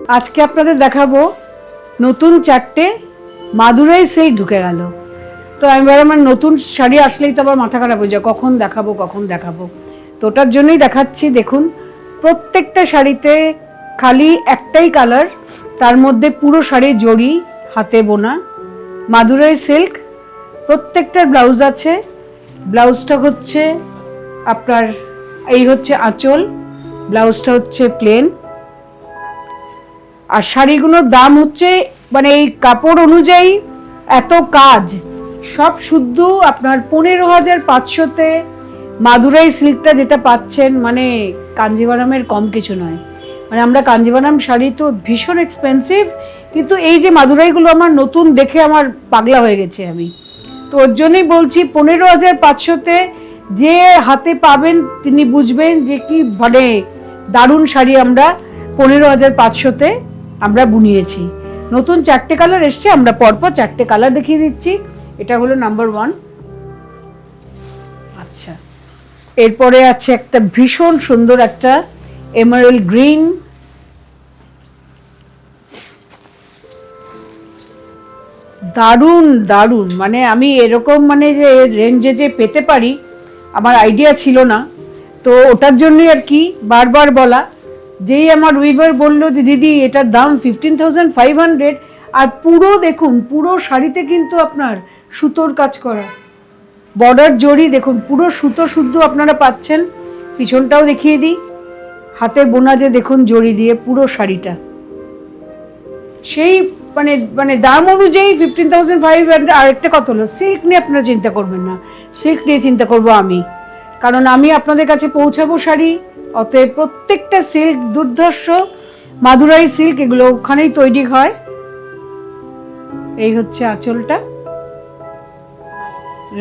আজকে আপনাদের দেখাবো নতুন 4টে মাদুরাই সিল্ক ঢুকে গেল। তো আমি ভাবলাম আমার নতুন শাড়ি আসলেই তো আবার মাথা খারাপ হয়ে যায়, কখন দেখাবো। তো ওটার জন্যই দেখাচ্ছি। দেখুন, প্রত্যেকটা শাড়িতে খালি একটাই কালার, তার মধ্যে পুরো শাড়ি জড়ি হাতে বোনা মাদুরাই সিল্ক। প্রত্যেকটার ব্লাউজ আছে। ব্লাউজটা হচ্ছে আপনার এই হচ্ছে আঁচল, ব্লাউজটা হচ্ছে প্লেন। আর শাড়িগুলোর দাম হচ্ছে মানে এই কাপড় অনুযায়ী এত কাজ সব শুদ্ধ আপনার 15,500-তে মাদুরাই সিল্কটা যেটা পাচ্ছেন, মানে কাঞ্জিভারামের কম কিছু নয়। মানে আমরা কাঞ্জিভারাম শাড়ি তো ভীষণ এক্সপেন্সিভ, কিন্তু এই যে মাদুরাইগুলো আমার নতুন দেখে আমার পাগলা হয়ে গেছে আমি। তো ওর জন্যই বলছি 15,500-তে যে হাতে পাবেন তিনি বুঝবেন যে কি মানে দারুণ শাড়ি আমরা 15,500-তে আমরা বুনিয়েছি। নতুন 4টে কালার এসছে, আমরা পরপর 4টে কালার দেখিয়ে দিচ্ছি। এটা হলো নাম্বার 1। আচ্ছা, এরপরে আছে একটা ভীষণ সুন্দর একটা এমারেল্ড গ্রিন, দারুণ দারুণ। মানে আমি এরকম মানে যে রেঞ্জে যে পেতে পারি আমার আইডিয়া ছিল না। তো ওটার জন্যই আর কি বারবার বলা। যেই আমার উইভার বললো যে দিদি এটার দাম 15,500, আর পুরো দেখুন পুরো শাড়িতে কিন্তু আপনার সুতোর কাজ করা, বর্ডার জড়ি দেখুন পুরো সুতো শুদ্ধ আপনারা পাচ্ছেন। পিছনটাও দেখিয়ে দিই, হাতে বোনা যে দেখুন জড়ি দিয়ে পুরো শাড়িটা। সেই মানে মানে দাম অনুযায়ী 15,500। আর একটা কথা হলো, সিল্ক নিয়ে আপনারা চিন্তা করবেন না, সিল্ক নিয়ে চিন্তা করবো আমি, কারণ আমি আপনাদের কাছে পৌঁছাবো শাড়ি। অতএব প্রত্যেকটা সিল্ক দুর্ধর্ষ, মাদুরাই সিল্ক, এগুলো ওখানেই তৈরি হয়। এই হচ্ছে আঁচলটা,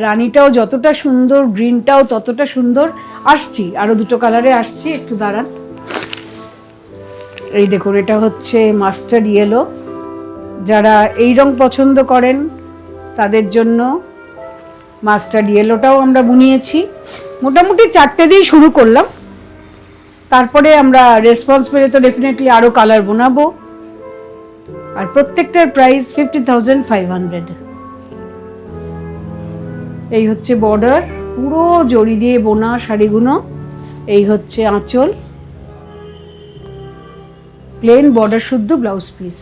রানীটাও যতটা সুন্দর, গ্রিনটাও ততটা সুন্দর। আসছি আরো দুটো কালারে আসছি, একটু দাঁড়ান। এই দেখুন, এটা হচ্ছে মাস্টার্ড ইয়েলো। যারা এই রং পছন্দ করেন তাদের জন্য মাস্টার্ড ইয়েলোটাও আমরা বুনিয়েছি। মোটামুটি 4টে দিয়েই শুরু করলাম, তারপরে আমরা রেসপন্স পেলে তো ডেফিনেটলি আরো কালার বোনাবো। আর প্রত্যেকটার প্রাইস 50,500। এই হচ্ছে বর্ডার, পুরো জড়ি দিয়ে বোনা শাড়িগুলো। এই হচ্ছে আঁচল, প্লেন বর্ডার শুদ্ধ ব্লাউজ পিস।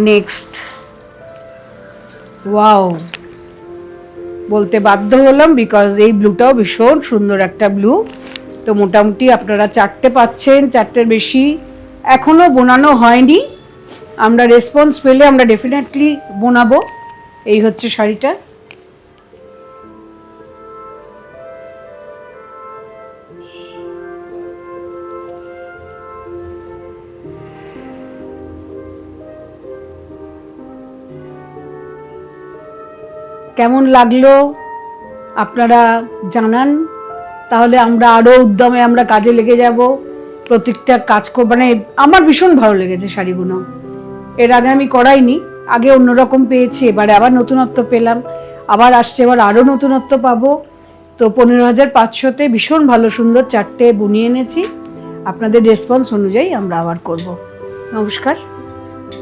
নেক্সট, ওয়াও, বলতে বাধ্য হলাম বিকজ এই ব্লুটাও ভীষণ সুন্দর একটা ব্লু। তো মোটামুটি আপনারা 4টে পাচ্ছেন, 4টের বেশি এখনো বোনানো হয়নি। আমরা রেসপন্স পেলে আমরা ডেফিনেটলি বোনাবো। এই হচ্ছে শাড়িটা। কেমন লাগলো আপনারা জানান, তাহলে আমরা আরো উদ্যমে আমরা কাজে লেগে যাব। প্রত্যেকটা কাজ মানে আমার ভীষণ ভালো লেগেছে শাড়িগুলো। এর আগে আমি করাইনি, আগে অন্যরকম পেয়েছি, এবারে আবার নতুনত্ব পেলাম, আবার আসছে, এবার আরো নতুনত্ব পাবো। তো 15,500-তে ভীষণ ভালো সুন্দর 4টে বুনিয়ে এনেছি। আপনাদের রেসপন্স অনুযায়ী আমরা আবার করব। নমস্কার।